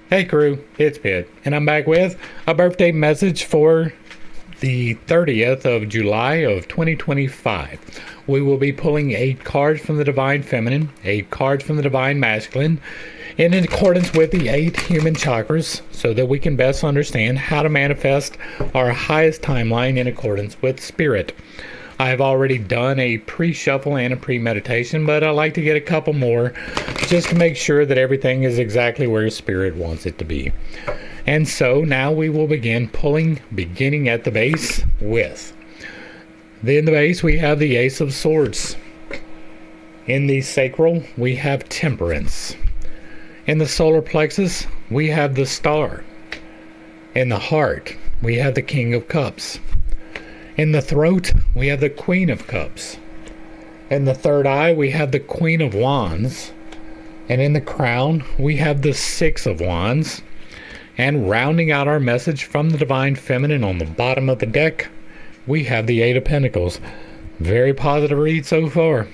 Hey crew, it's Pitt, and I'm back with a birthday message for the 30th of July of 2025. We will be pulling 8 cards from the Divine Feminine, 8 cards from the Divine Masculine, in accordance with the 8 human chakras, so that we can best understand how to manifest our highest timeline in accordance with Spirit. I've already done a pre-shuffle and a pre-meditation, but I like to get a couple more just to make sure that everything is exactly where Spirit wants it to be. And so now we will begin pulling, beginning at the base with. In the base we have the Ace of Swords. In the sacral we have Temperance. In the solar plexus we have the Star. In the heart we have the King of Cups. In the throat, we have the Queen of Cups. In the third eye, we have the Queen of Wands. And in the crown, we have the Six of Wands. And rounding out our message from the Divine Feminine on the bottom of the deck, we have the Eight of Pentacles. Very positive read so far.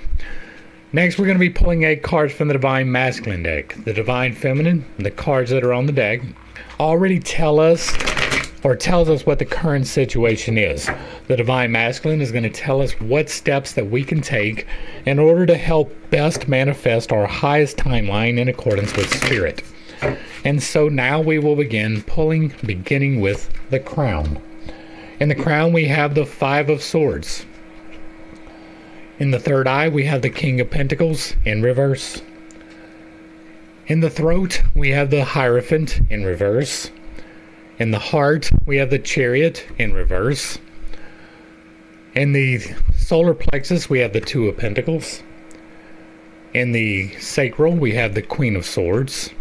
Next, we're going to be pulling 8 cards from the Divine Masculine deck. The Divine Feminine, the cards that are on the deck, already tells us what the current situation is. The Divine Masculine is going to tell us what steps that we can take in order to help best manifest our highest timeline in accordance with Spirit. And so now we will begin pulling, beginning with the Crown. In the Crown we have the Five of Swords. In the third eye we have the King of Pentacles in reverse. In the throat we have the Hierophant in reverse. In the heart, we have the Chariot in reverse. In the solar plexus, we have the Two of Pentacles. In the sacral, we have the Queen of Swords.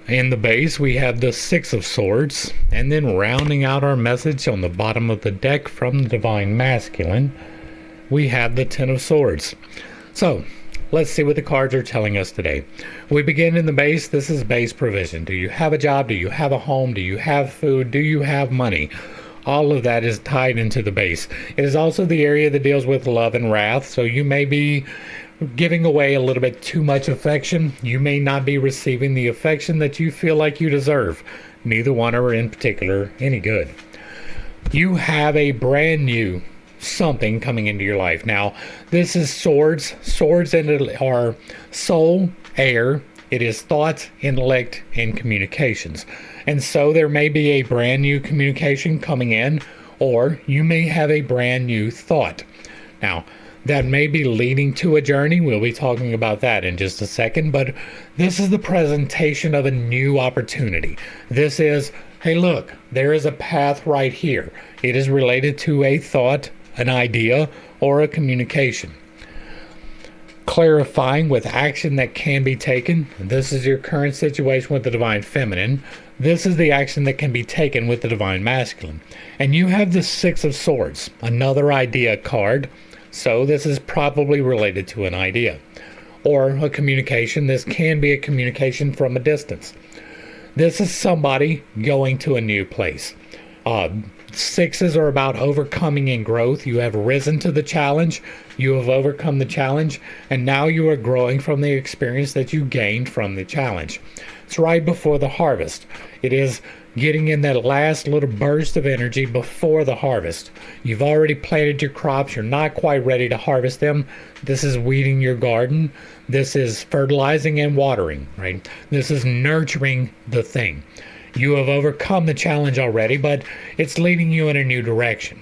In the base, we have the Six of Swords. And then rounding out our message on the bottom of the deck from the Divine Masculine, we have the Ten of Swords. So, let's see what the cards are telling us today. We begin in the base. This is base provision. Do you have a job? Do you have a home? Do you have food? Do you have money? All of that is tied into the base. It is also the area that deals with love and wrath. So you may be giving away a little bit too much affection. You may not be receiving the affection that you feel like you deserve. Neither one are in particular any good. You have a brand new something coming into your life. Now, this is swords. Swords are soul, air. It is thought, intellect, and communications. And so there may be a brand new communication coming in, or you may have a brand new thought. Now, that may be leading to a journey. We'll be talking about that in just a second, but this is the presentation of a new opportunity. This is, hey, look, there is a path right here. It is related to a thought, an idea, or a communication. Clarifying with action that can be taken. This is your current situation with the Divine Feminine. This is the action that can be taken with the Divine Masculine. And you have the Six of Swords, another idea card. So this is probably related to an idea or a communication. This can be a communication from a distance. This is somebody going to a new place. Sixes are about overcoming and growth. You have risen to the challenge. You have overcome the challenge. And now you are growing from the experience that you gained from the challenge. It's right before the harvest. It is getting in that last little burst of energy before the harvest. You've already planted your crops. You're not quite ready to harvest them. This is weeding your garden. This is fertilizing and watering, right? This is nurturing the thing. You have overcome the challenge already, but it's leading you in a new direction.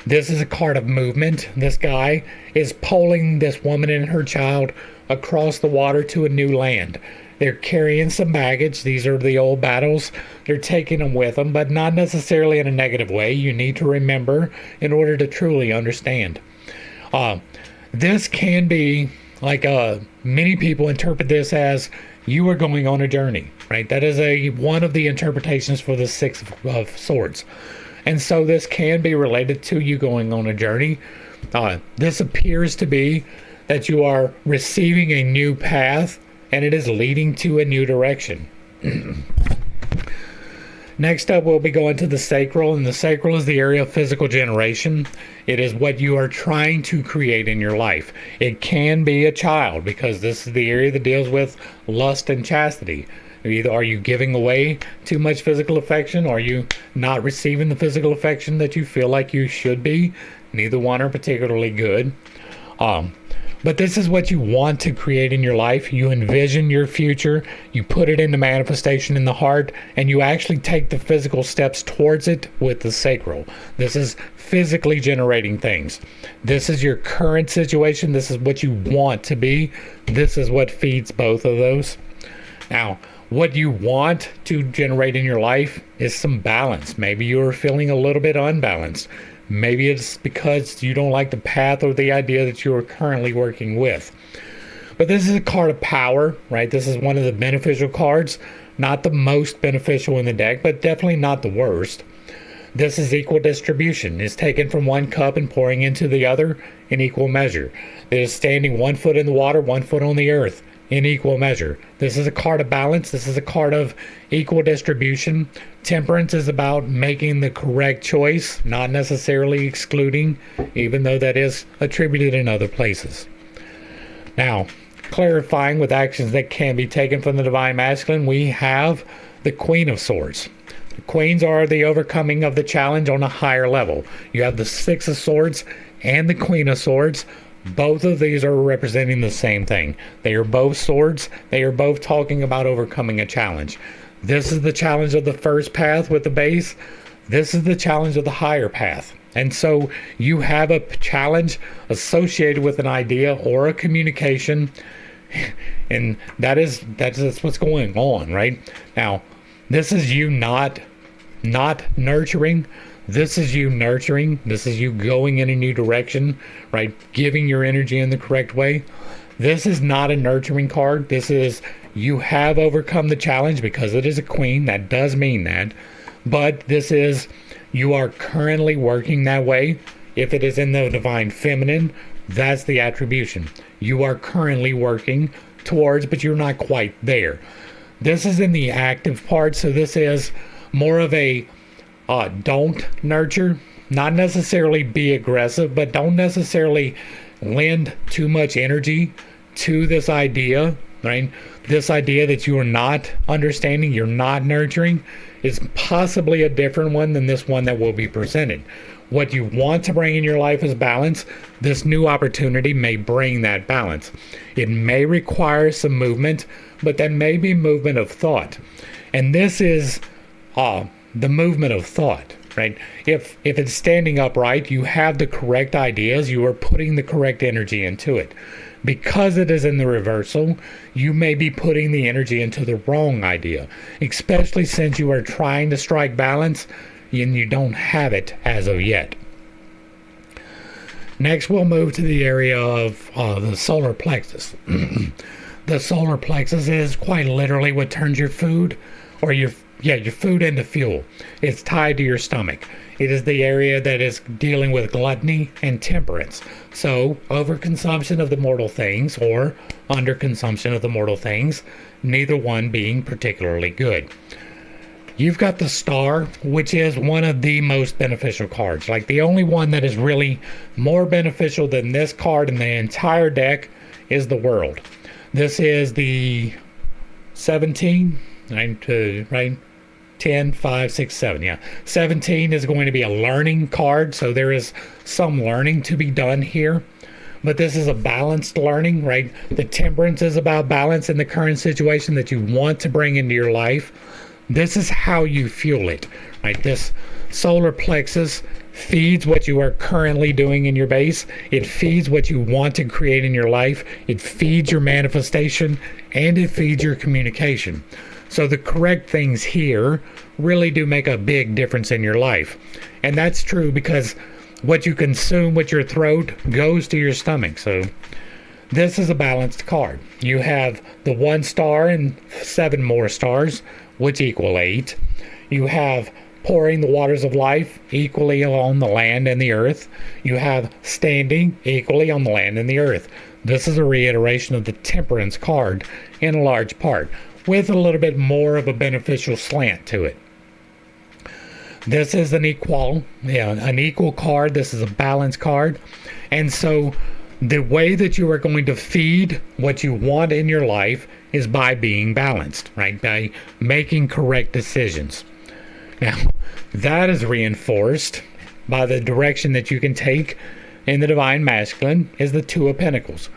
This is a card of movement. This guy is pulling this woman and her child across the water to a new land. They're carrying some baggage. These are the old battles. They're taking them with them, but not necessarily in a negative way. You need to remember in order to truly understand. This can be like many people interpret this as you are going on a journey, right? That is one of the interpretations for the Six of Swords. And so this can be related to you going on a journey. This appears to be that you are receiving a new path and it is leading to a new direction. Next up, we'll be going to the sacral, and the sacral is the area of physical generation. It is what you are trying to create in your life. It can be a child, because this is the area that deals with lust and chastity. Either are you giving away too much physical affection, or are you not receiving the physical affection that you feel like you should be? Neither one are particularly good. But this is what you want to create in your life. You envision your future, you put it into manifestation in the heart, and you actually take the physical steps towards it with the sacral. This is physically generating things. This is your current situation. This is what you want to be. This is what feeds both of those. Now, what you want to generate in your life is some balance. Maybe you're feeling a little bit unbalanced. Maybe it's because you don't like the path or the idea that you are currently working with. But this is a card of power, right? This is one of the beneficial cards. Not the most beneficial in the deck, but definitely not the worst. This is equal distribution. It's taken from one cup and pouring into the other in equal measure. It is standing 1 foot in the water, 1 foot on the earth in equal measure. This is a card of balance. This is a card of equal distribution. Temperance is about making the correct choice, not necessarily excluding, even though that is attributed in other places. Now, clarifying with actions that can be taken from the Divine Masculine, we have the Queen of Swords. The Queens are the overcoming of the challenge on a higher level. You have the Six of Swords and the Queen of Swords. Both of these are representing the same thing. They are both swords. They are both talking about overcoming a challenge. This is the challenge of the first path with the base. This is the challenge of the higher path. And so you have a challenge associated with an idea or a communication, and that's what's going on, right? Now, this is you not nurturing. This is you nurturing. This is you going in a new direction, right? Giving your energy in the correct way. This is not a nurturing card. This is you have overcome the challenge because it is a queen. That does mean that. But this is you are currently working that way. If it is in the Divine Feminine, that's the attribution. You are currently working towards, but you're not quite there. This is in the active part. So this is more of a don't nurture, not necessarily be aggressive, but don't necessarily lend too much energy to this idea, right? This idea that you are not understanding, you're not nurturing, is possibly a different one than this one that will be presented. What you want to bring in your life is balance. This new opportunity may bring that balance. It may require some movement, but that may be movement of thought. And this is the movement of thought, right? If it's standing upright, you have the correct ideas, you are putting the correct energy into it. Because it is in the reversal, you may be putting the energy into the wrong idea, especially since you are trying to strike balance and you don't have it as of yet. Next, we'll move to the area of the solar plexus. The solar plexus is quite literally what turns your food or your food into fuel. It's tied to your stomach. It is the area that is dealing with gluttony and temperance. So, overconsumption of the mortal things or underconsumption of the mortal things, neither one being particularly good. You've got the Star, which is one of the most beneficial cards. Like the only one that is really more beneficial than this card in the entire deck is the World. This is the 17, right? 10, 5, 6, 7. Yeah. 17 is going to be a learning card, so there is some learning to be done here. But this is a balanced learning, right? The temperance is about balance in the current situation that you want to bring into your life. This is how you fuel it, right? This solar plexus feeds what you are currently doing in your base. It feeds what you want to create in your life. It feeds your manifestation, and it feeds your communication. So the correct things here really do make a big difference in your life. And that's true because what you consume with your throat goes to your stomach. So this is a balanced card. You have the 1 star and 7 more stars, which equal 8. You have pouring the waters of life equally on the land and the earth. You have standing equally on the land and the earth. This is a reiteration of the temperance card in a large part, with a little bit more of a beneficial slant to it. This is an equal card. This is a balanced card. And so The way that you are going to feed what you want in your life is by being balanced, right? By making correct decisions. Now, that is reinforced by the direction that you can take in the Divine Masculine is the Two of Pentacles.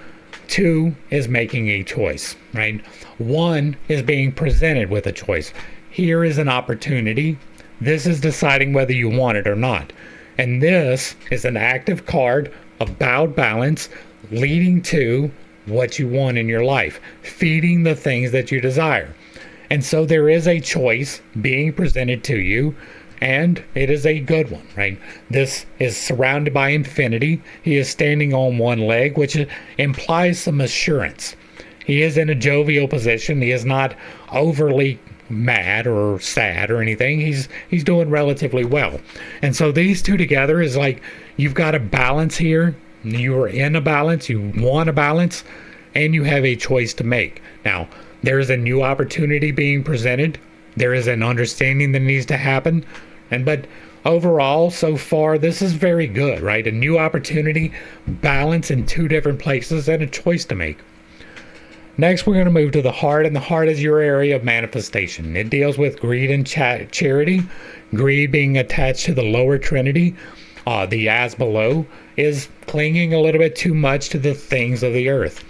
2 is making a choice, right? 1 is being presented with a choice. Here is an opportunity. This is deciding whether you want it or not. And this is an active card about balance leading to what you want in your life, feeding the things that you desire. And so there is a choice being presented to you, and it is a good one, right? This is surrounded by infinity. He is standing on one leg, which implies some assurance. He is in a jovial position. He is not overly mad or sad or anything. He's doing relatively well. And so these two together is like you've got a balance here. You are in a balance. You want a balance, and you have a choice to make. Now, there is a new opportunity being presented. There is an understanding that needs to happen. But overall, so far, this is very good, right? A new opportunity, balance in two different places, and a choice to make. Next, we're going to move to the heart, and the heart is your area of manifestation. It deals with greed and charity. Greed being attached to the lower trinity. The as below is clinging a little bit too much to the things of the earth.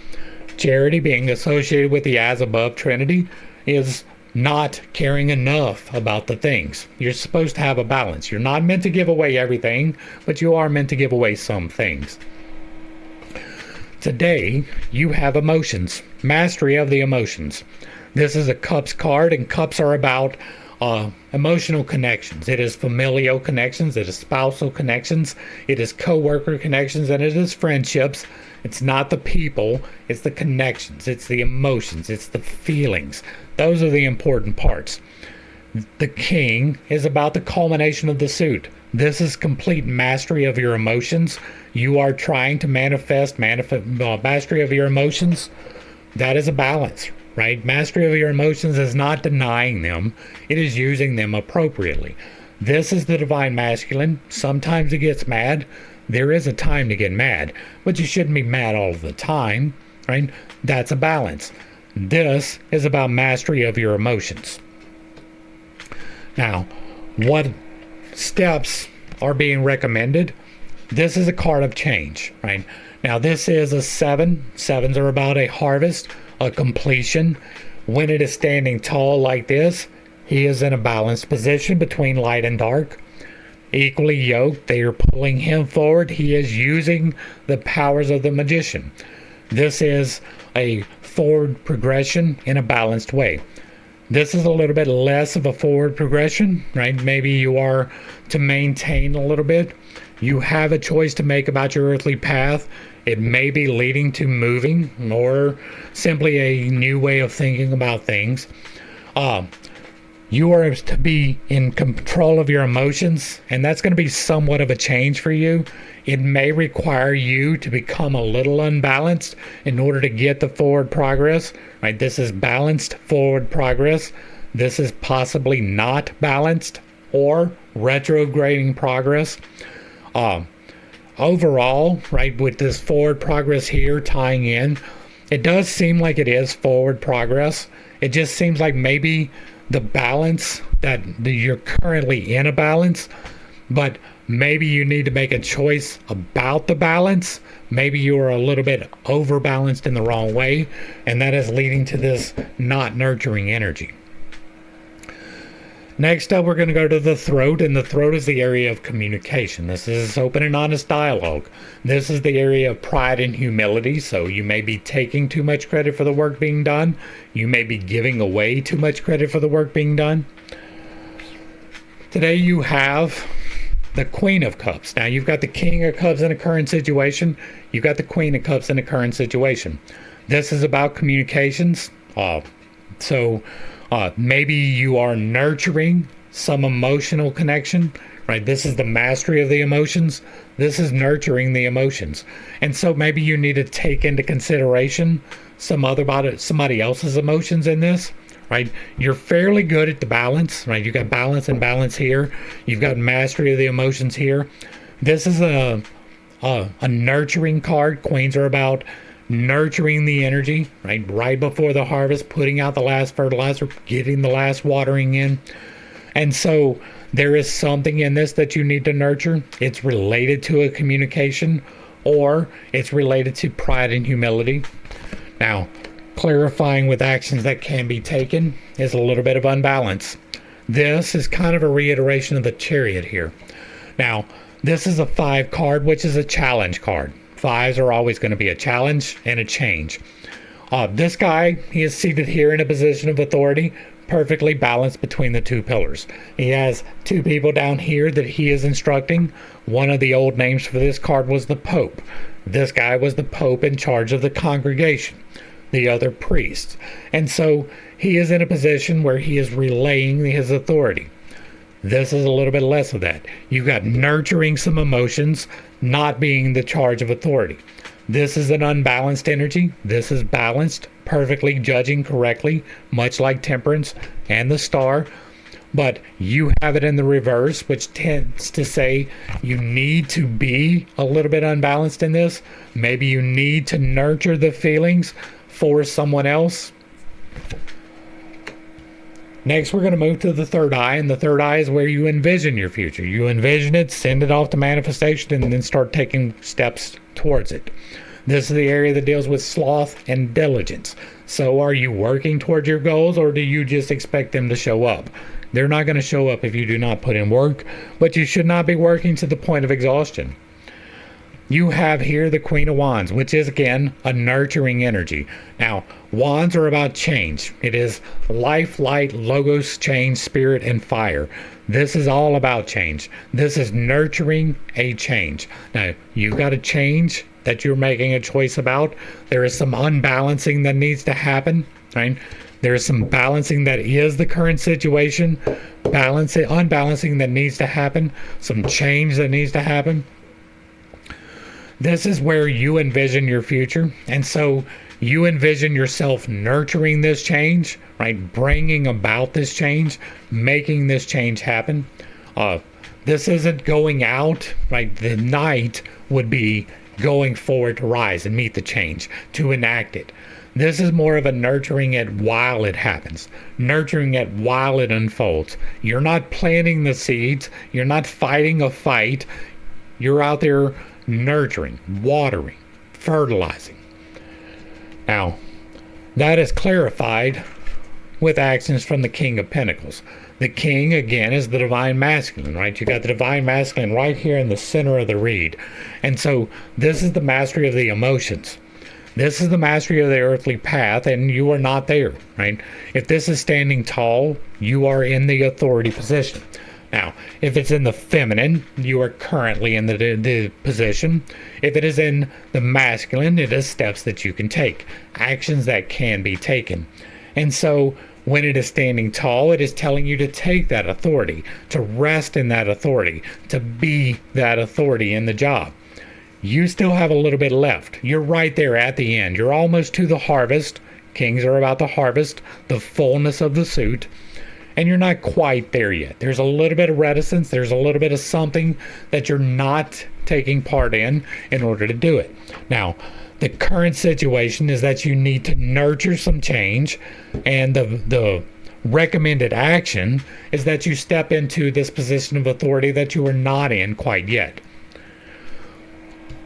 Charity being associated with the as above trinity is not caring enough about the things. You're supposed to have a balance. You're not meant to give away everything, but you are meant to give away some things. Today, you have emotions, mastery of the emotions. This is a cups card, and cups are about emotional connections. It is familial connections, it is spousal connections, it is co-worker connections, and it is friendships. It's not the people, it's the connections, it's the emotions, it's the feelings. Those are the important parts. The king is about the culmination of the suit. This is complete mastery of your emotions. You are trying to manifest mastery of your emotions. That is a balance, right? Mastery of your emotions is not denying them. It is using them appropriately. This is the divine masculine. Sometimes it gets mad. There is a time to get mad, but you shouldn't be mad all the time, right? That's a balance. This is about mastery of your emotions. Now, what steps are being recommended? This is a card of change, right? Now, this is a 7. 7s are about a harvest, a completion. When it is standing tall like this, he is in a balanced position between light and dark. Equally yoked, they are pulling him forward. He is using the powers of the magician. This is a forward progression in a balanced way. This is a little bit less of a forward progression, right? Maybe you are to maintain a little bit. You have a choice to make about your earthly path. It may be leading to moving or simply a new way of thinking about things. You are to be in control of your emotions, and that's going to be somewhat of a change for you. It may require you to become a little unbalanced in order to get the forward progress, right? This is balanced forward progress. This is possibly not balanced or retrograding progress. Overall, right, with this forward progress here tying in, it does seem like it is forward progress. It just seems like maybe the balance that you're currently in a balance, but maybe you need to make a choice about the balance. Maybe you are a little bit overbalanced in the wrong way, and that is leading to this not nurturing energy. Next up, we're going to go to the throat, and the throat is the area of communication. This is open and honest dialogue. This is the area of pride and humility, so you may be taking too much credit for the work being done. You may be giving away too much credit for the work being done. Today you have the Queen of Cups. Now you've got the King of Cups in a current situation. You've got the Queen of Cups in a current situation. This is about communications. Maybe you are nurturing some emotional connection, right? This is the mastery of the emotions. This is nurturing the emotions. And so maybe you need to take into consideration somebody else's emotions in this, right? You're fairly good at the balance, right? You've got balance and balance here. You've got mastery of the emotions here. This is a a nurturing card. Queens are about nurturing the energy, right before the harvest, putting out the last fertilizer, getting the last watering in. And so there is something in this that you need to nurture. It's related to a communication, or it's related to pride and humility. Now, clarifying with actions that can be taken is a little bit of unbalance. This is kind of a reiteration of the Chariot here. Now, this is a 5 card, which is a challenge card. 5s are always going to be a challenge and a change. This guy, he is seated here in a position of authority, perfectly balanced between the 2 pillars. He has 2 people down here that he is instructing. One of the old names for this card was the Pope. This guy was the Pope in charge of the congregation, the other priests. And so he is in a position where he is relaying his authority. This is a little bit less of that. You've got nurturing some emotions, not being the charge of authority. This is an unbalanced energy. This is balanced, perfectly judging correctly, much like Temperance and the Star. But you have it in the reverse, which tends to say you need to be a little bit unbalanced in this. Maybe you need to nurture the feelings for someone else. Next, we're going to move to the 3rd eye, and the 3rd eye is where you envision your future. You envision it, send it off to manifestation, and then start taking steps towards it. This is the area that deals with sloth and diligence. So are you working towards your goals, or do you just expect them to show up? They're not going to show up if you do not put in work, but you should not be working to the point of exhaustion. You have here the Queen of Wands, which is, again, a nurturing energy. Now, wands are about change. It is life, light, logos, change, spirit, and fire. This is all about change. This is nurturing a change. Now, you've got a change that you're making a choice about. There is some unbalancing that needs to happen, right? There is some balancing that is the current situation, unbalancing that needs to happen, some change that needs to happen. This is where you envision your future. And so you envision yourself nurturing this change, right? Bringing about this change, making this change happen. This isn't going out, right? The Knight would be going forward to rise and meet the change, to enact it. This is more of a nurturing it while it happens, nurturing it while it unfolds. You're not planting the seeds. You're not fighting a fight. You're out there nurturing, watering, fertilizing. Now, that is clarified with actions from the King of Pentacles. The King, again, is the Divine Masculine, right? You got the Divine Masculine right here in the center of the read. And so this is the mastery of the emotions. This is the mastery of the earthly path, and you are not there, right? If this is standing tall, you are in the authority position. Now, if it's in the feminine, you are currently in the position. If it is in the masculine, it is steps that you can take, actions that can be taken. And so when it is standing tall, it is telling you to take that authority, to rest in that authority, to be that authority in the job. You still have a little bit left. You're right there at the end. You're almost to the harvest. Kings are about to harvest the fullness of the suit. And you're not quite there yet. There's a little bit of reticence. There's a little bit of something that you're not taking part in order to do it. Now, the current situation is that you need to nurture some change, and the recommended action is that you step into this position of authority that you are not in quite yet.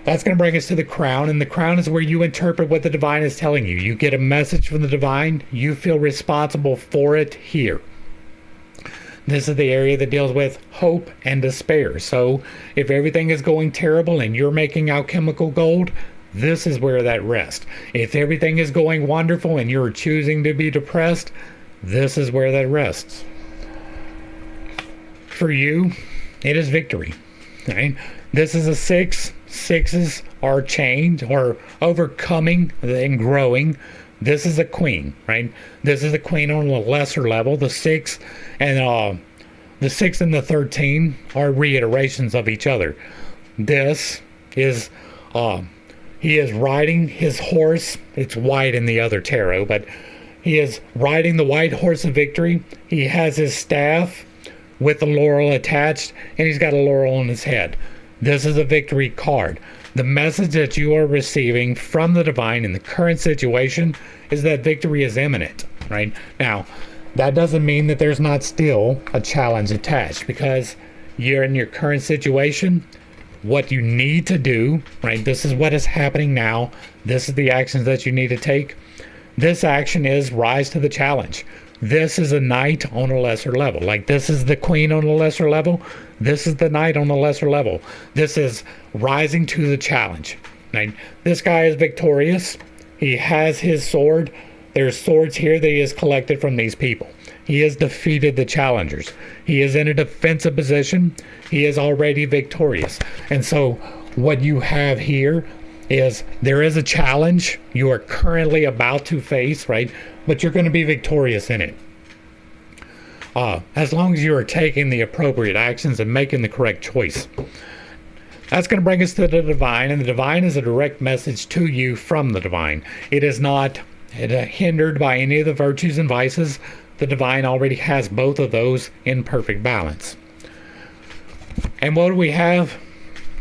That's going to bring us to the Crown, and the Crown is where you interpret what the Divine is telling you. You get a message from the Divine. You feel responsible for it here. This is the area that deals with hope and despair. So if everything is going terrible and you're making alchemical gold, this is where that rests. If everything is going wonderful and you're choosing to be depressed, this is where that rests. For you, it is victory. Right? This is a 6. 6s are change or overcoming and growing. This is a queen, right? This is a queen on a lesser level. The 6 and the 6 and the 13 are reiterations of each other. This is he is riding his horse. It's white in the other tarot, but he is riding the white horse of victory. He has his staff with the laurel attached, and he's got a laurel on his head. This is a victory card. The message that you are receiving from the divine in the current situation is that victory is imminent, right? Now, that doesn't mean that there's not still a challenge attached, because you're in your current situation. What you need to do, right? This is what is happening now. This is the actions that you need to take. This action is rise to the challenge. This is a knight on a lesser level. Like, this is the queen on a lesser level. This is the knight on a lesser level. This is rising to the challenge. Right? This guy is victorious. He has his sword. There's swords here that he has collected from these people. He has defeated the challengers. He is in a defensive position. He is already victorious. And so what you have here is there is a challenge you are currently about to face, right? But you're going to be victorious in it. As long as you are taking the appropriate actions and making the correct choice. That's going to bring us to the divine, and the divine is a direct message to you from the divine. It is not hindered by any of the virtues and vices. The divine already has both of those in perfect balance. And what do we have?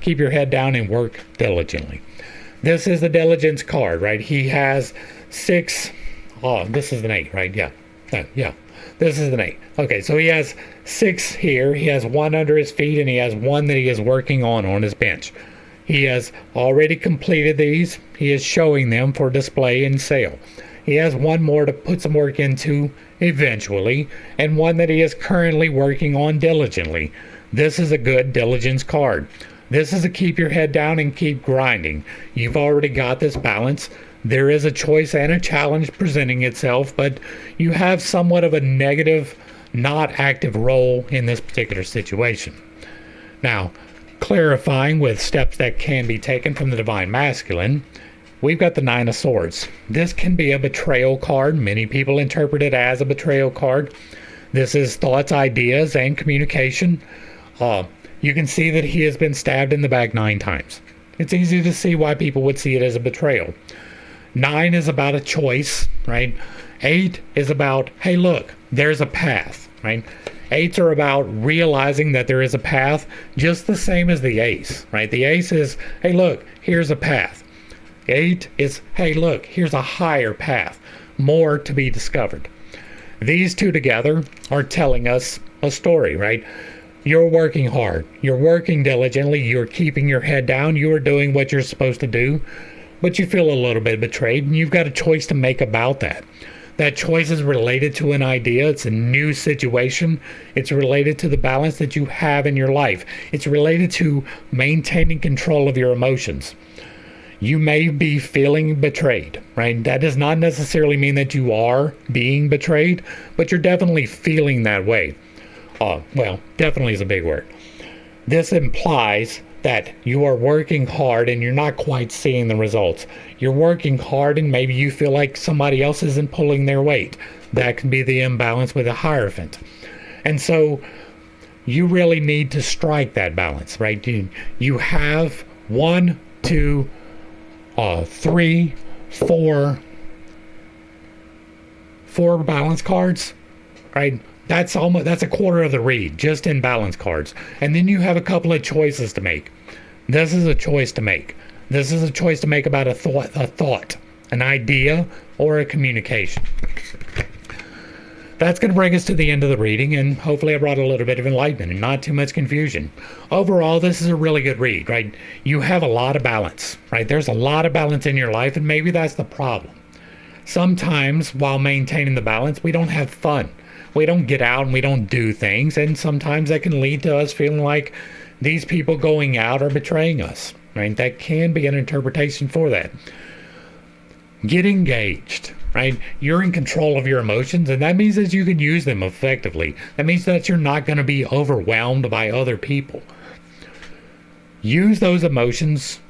Keep your head down and work diligently. This is the diligence card, right? He has 6. Oh, this is an 8, right? Yeah. This is an 8. Okay, so he has 6 here. He has 1 under his feet, and he has 1 that he is working on his bench. He has already completed these. He is showing them for display and sale. He has 1 more to put some work into eventually, and 1 that he is currently working on diligently. This is a good diligence card. This is a keep your head down and keep grinding. You've already got this balance. There is a choice and a challenge presenting itself, but you have somewhat of a negative, not active role in this particular situation. Now, clarifying with steps that can be taken from the Divine Masculine, we've got the 9 of Swords. This can be a betrayal card. Many people interpret it as a betrayal card. This is thoughts, ideas, and communication. You can see that he has been stabbed in the back 9 times. It's easy to see why people would see it as a betrayal. 9 is about a choice, right? 8 is about, hey, look, there's a path, right? 8s are about realizing that there is a path, just the same as the ace, right? The ace is, hey, look, here's a path. 8 is, hey, look, here's a higher path, more to be discovered. These two together are telling us a story, right? You're working hard. You're working diligently. You're keeping your head down. You are doing what you're supposed to do, but you feel a little bit betrayed, and you've got a choice to make about that. That choice is related to an idea. It's a new situation. It's related to the balance that you have in your life. It's related to maintaining control of your emotions. You may be feeling betrayed, right? That does not necessarily mean that you are being betrayed, but you're definitely feeling that way. Well, definitely is a big word. This implies that you are working hard and you're not quite seeing the results. You're working hard and maybe you feel like somebody else isn't pulling their weight. That can be the imbalance with a Hierophant. And so you really need to strike that balance, right? You have 1, 2, 3, 4 balance cards, right? That's a quarter of the read, just in balance cards. And then you have a couple of choices to make. This is a choice to make. This is a choice to make about a thought, an idea, or a communication. That's going to bring us to the end of the reading, and hopefully I brought a little bit of enlightenment and not too much confusion. Overall, this is a really good read, right? You have a lot of balance, right? There's a lot of balance in your life, and maybe that's the problem. Sometimes, while maintaining the balance, we don't have fun. We don't get out and we don't do things, and sometimes that can lead to us feeling like these people going out are betraying us, right? That can be an interpretation for that. Get engaged, right? You're in control of your emotions, and that means that you can use them effectively. That means that you're not going to be overwhelmed by other people. Use those emotions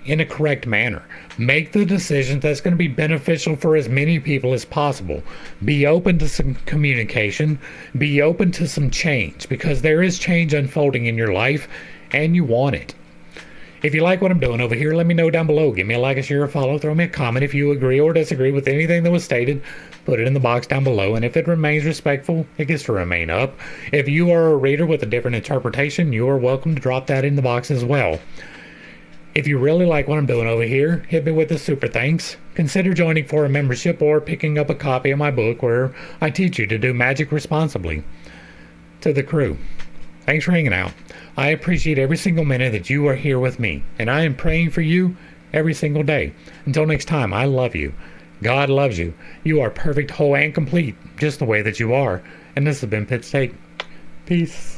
in a correct manner. Make the decisions that's going to be beneficial for as many people as possible. Be open to some communication. Be open to some change, because there is change unfolding in your life and you want it. If you like what I'm doing over here, let me know down below. Give me a like, a share, a follow, throw me a comment. If you agree or disagree with anything that was stated, put it in the box down below. And if it remains respectful, it gets to remain up. If you are a reader with a different interpretation, you are welcome to drop that in the box as well. If you really like what I'm doing over here, hit me with a super thanks. Consider joining for a membership or picking up a copy of my book where I teach you to do magic responsibly. To the crew, thanks for hanging out. I appreciate every single minute that you are here with me, and I am praying for you every single day. Until next time, I love you. God loves you. You are perfect, whole, and complete, just the way that you are. And this has been Pitt State. Peace.